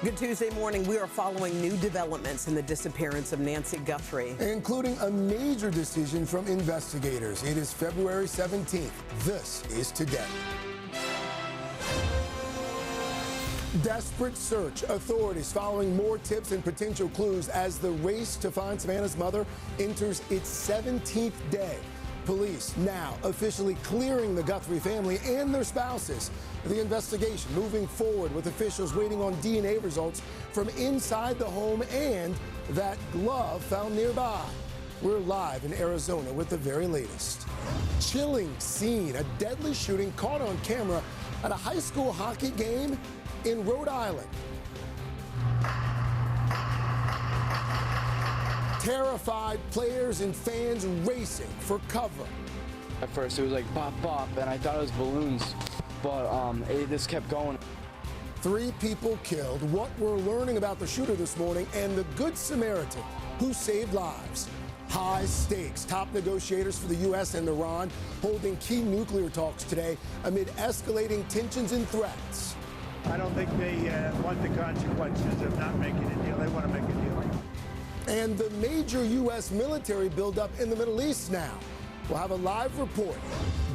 Good Tuesday morning. We are following new developments in the disappearance of Nancy Guthrie, including a major decision from investigators. It is February 17th. This is Today. Desperate search. Authorities following more tips and potential clues as the race to find Savannah's mother enters its 17th day. Police now officially clearing the Guthrie family and their spouses. The investigation moving forward with officials waiting on DNA results from inside the home and that glove found nearby. We're live in Arizona with the very latest. Chilling scene, a deadly shooting caught on camera at a high school hockey game in Rhode Island. Terrified players and fans racing for cover. At first it was like bop bop and I thought it was balloons, but it just kept going. 3 people killed. What we're learning about the shooter this morning and the Good Samaritan who saved lives. High stakes. Top negotiators for the U.S. and Iran holding key nuclear talks today amid escalating tensions and threats. I don't think they want the consequences of not making a deal. They want to make a deal. And the major U.S. military buildup in the Middle East now. We'll have a live report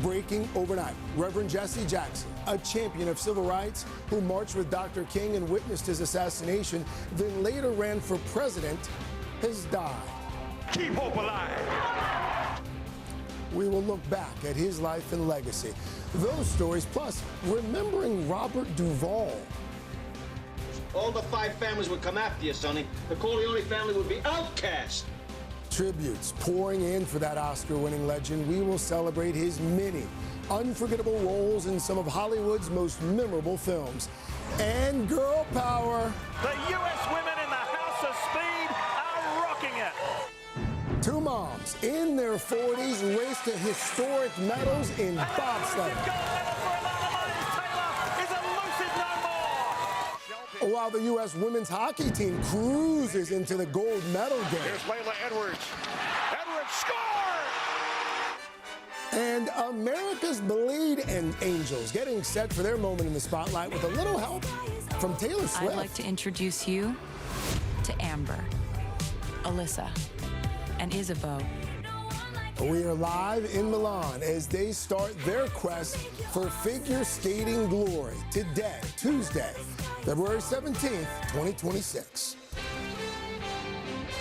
breaking overnight. Reverend Jesse Jackson, a champion of civil rights who marched with Dr. King and witnessed his assassination, then later ran for president, has died. Keep hope alive. We will look back at his life and legacy. Those stories, plus remembering Robert Duvall. All the 5 families would come after you, Sonny. The Corleone family would be outcast. Tributes pouring in for that Oscar-winning legend. We will celebrate his many unforgettable roles in some of Hollywood's most memorable films. And girl power. The U.S. women in the House of Speed are rocking it. 2 moms in their 40s race to historic medals in bobsledding. While the U.S. women's hockey team cruises into the gold medal game. Here's Layla Edwards. Edwards scored! And America's Blade and Angels getting set for their moment in the spotlight with a little help from Taylor Swift. I'd like to introduce you to Amber, Alyssa, and Isabeau. We are live in Milan as they start their quest for figure skating glory today, Tuesday, February 17th, 2026.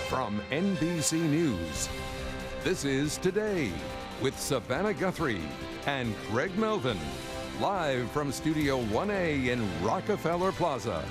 From NBC News, this is Today with Savannah Guthrie and Craig Melvin, live from Studio 1A in Rockefeller Plaza.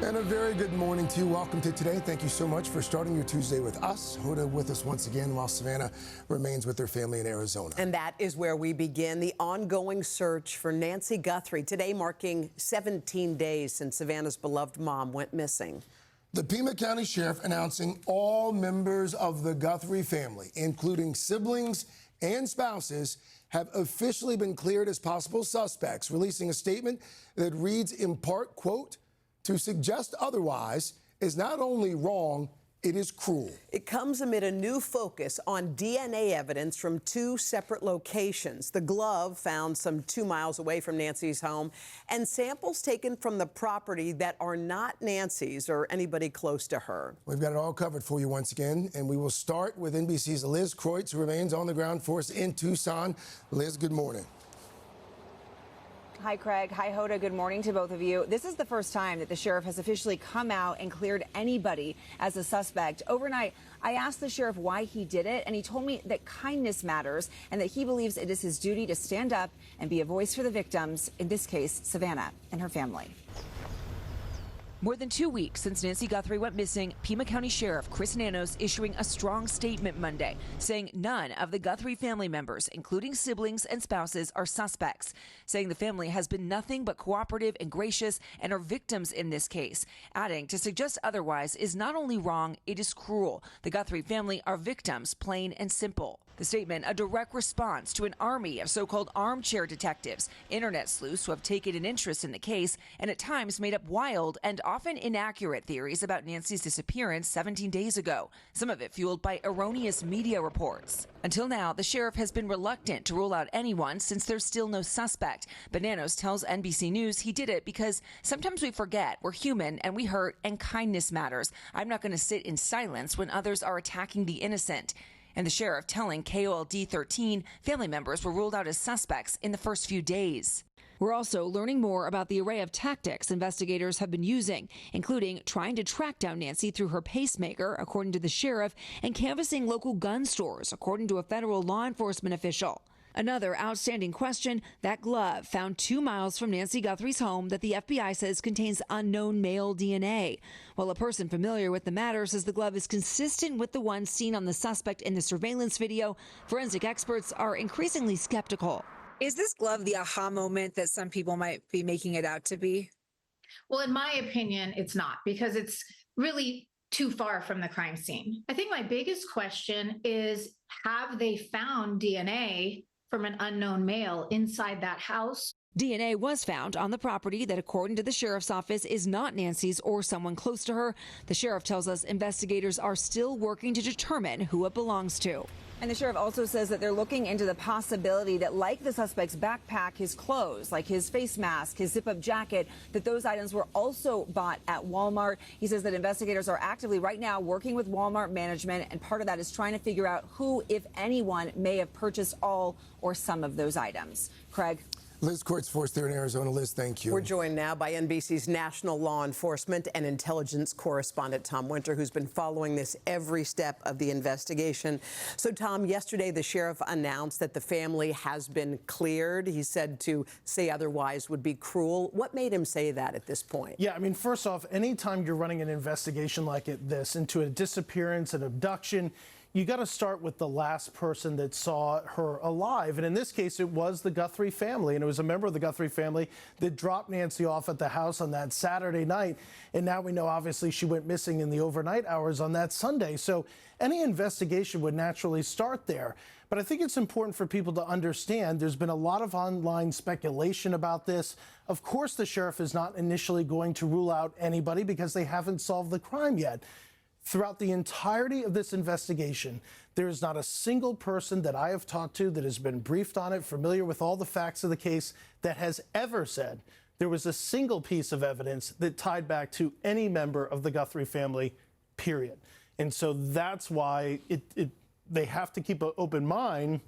And a very good morning to you. Welcome to Today. Thank you so much for starting your Tuesday with us. Hoda with us once again while Savannah remains with her family in Arizona. And that is where we begin the ongoing search for Nancy Guthrie, today marking 17 days since Savannah's beloved mom went missing. The Pima County Sheriff announcing all members of the Guthrie family, including siblings and spouses, have officially been cleared as possible suspects, releasing a statement that reads in part, quote, "To suggest otherwise is not only wrong, it is cruel." It comes amid a new focus on DNA evidence from 2 separate locations. The glove found some 2 miles away from Nancy's home and samples taken from the property that are not Nancy's or anybody close to her. We've got it all covered for you once again, and we will start with NBC's Liz Kreutz, who remains on the ground for us in Tucson. Liz, good morning. Hi, Craig. Hi, Hoda. Good morning to both of you. This is the first time that the sheriff has officially come out and cleared anybody as a suspect. Overnight, I asked the sheriff why he did it, and he told me that kindness matters and that he believes it is his duty to stand up and be a voice for the victims, in this case, Savannah and her family. More than 2 weeks since Nancy Guthrie went missing, Pima County Sheriff Chris Nanos issuing a strong statement Monday, saying none of the Guthrie family members, including siblings and spouses, are suspects, saying the family has been nothing but cooperative and gracious and are victims in this case, adding to suggest otherwise is not only wrong, it is cruel. The Guthrie family are victims, plain and simple. The statement, a direct response to an army of so-called armchair detectives, internet sleuths who have taken an interest in the case and at times made up wild and often inaccurate theories about Nancy's disappearance 17 days ago, some of it fueled by erroneous media reports. Until now, the sheriff has been reluctant to rule out anyone since there's still no suspect. But Nanos tells NBC News he did it because sometimes we forget we're human and we hurt and kindness matters. I'm not going to sit in silence when others are attacking the innocent. And the sheriff telling KOLD 13 family members were ruled out as suspects in the first few days. We're also learning more about the array of tactics investigators have been using, including trying to track down Nancy through her pacemaker, according to the sheriff, and canvassing local gun stores, according to a federal law enforcement official. Another outstanding question, that glove found 2 miles from Nancy Guthrie's home that the FBI says contains unknown male DNA. While a person familiar with the matter says the glove is consistent with the one seen on the suspect in the surveillance video, forensic experts are increasingly skeptical. Is this glove the aha moment that some people might be making it out to be? Well, in my opinion, it's not, because it's really too far from the crime scene. I think my biggest question is, have they found DNA from an unknown male inside that house? DNA was found on the property that, according to the sheriff's office, is not Nancy's or someone close to her. The sheriff tells us investigators are still working to determine who it belongs to. And the sheriff also says that they're looking into the possibility that, like the suspect's backpack, his clothes, like his face mask, his zip-up jacket, that those items were also bought at Walmart. He says that investigators are actively right now working with Walmart management, and part of that is trying to figure out who, if anyone, may have purchased all or some of those items. Craig? Liz Quartz-Force there in Arizona. Liz, thank you. We're joined now by NBC's national law enforcement and intelligence correspondent, Tom Winter, who's been following this every step of the investigation. So, Tom, yesterday the sheriff announced that the family has been cleared. He said to say otherwise would be cruel. What made him say that at this point? Yeah, I mean, first off, anytime you're running an investigation like this into a disappearance, an abduction, you got to start with the last person that saw her alive. And in this case, it was the Guthrie family. And it was a member of the Guthrie family that dropped Nancy off at the house on that Saturday night. And now we know, obviously, she went missing in the overnight hours on that Sunday. So any investigation would naturally start there. But I think it's important for people to understand there's been a lot of online speculation about this. Of course, the sheriff is not initially going to rule out anybody because they haven't solved the crime yet. Throughout the entirety of this investigation, there is not a single person that I have talked to that has been briefed on it, familiar with all the facts of the case, that has ever said there was a single piece of evidence that tied back to any member of the Guthrie family, period. And so that's why they have to keep an open mind.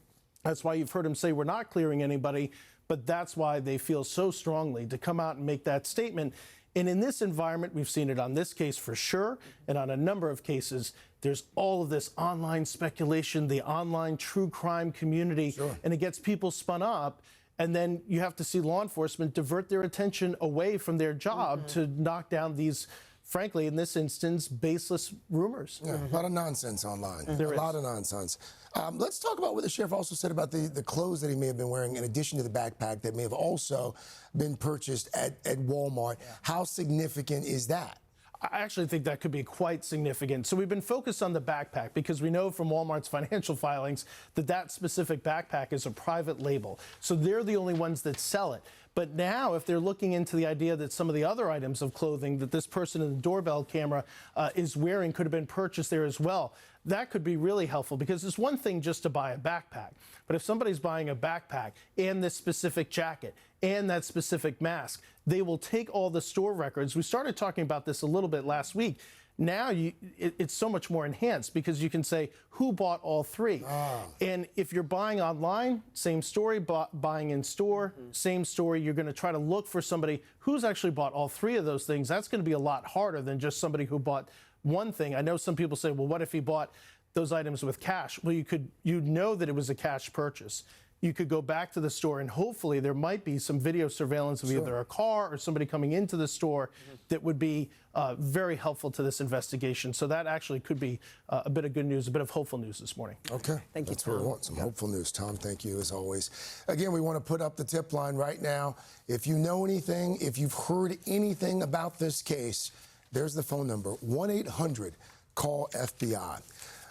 That's why you've heard him say we're not clearing anybody, but that's why they feel so strongly to come out and make that statement. And in this environment, we've seen it on this case for sure, and on a number of cases, there's all of this online speculation, the online true crime community, and it gets people spun up. And then you have to see law enforcement divert their attention away from their job to knock down these, frankly, in this instance, baseless rumors. Yeah, a lot of nonsense online. A lot of nonsense. Let's talk about what the sheriff also said about the clothes that he may have been wearing in addition to the backpack that may have also been purchased at Walmart. Yeah. How significant is that? I actually think that could be quite significant. So we've been focused on the backpack because we know from Walmart's financial filings that that specific backpack is a private label. So they're the only ones that sell it. But now, if they're looking into the idea that some of the other items of clothing that this person in the doorbell camera is wearing could have been purchased there as well, that could be really helpful, because it's one thing just to buy a backpack. But if somebody's buying a backpack and this specific jacket and that specific mask, they will take all the store records. We started talking about this a little bit last week. Now it's so much more enhanced because you can say who bought all three. And if you're buying online, same story. Buying in store, same story. You're going to try to look for somebody who's actually bought all three of those things. That's going to be a lot harder than just somebody who bought one thing. I know some people say, well, what if he bought those items with cash? Well, you'd know that it was a cash purchase. You could go back to the store and hopefully there might be some video surveillance of either a car or somebody coming into the store that would be very helpful to this investigation. So that actually could be a bit of good news, a bit of hopeful news this morning. Okay. Thank you, Tom. That's what we want, some hopeful news. Tom, thank you as always. Again, we want to put up the tip line right now. If you know anything, if you've heard anything about this case, there's the phone number, 1-800-CALL-FBI.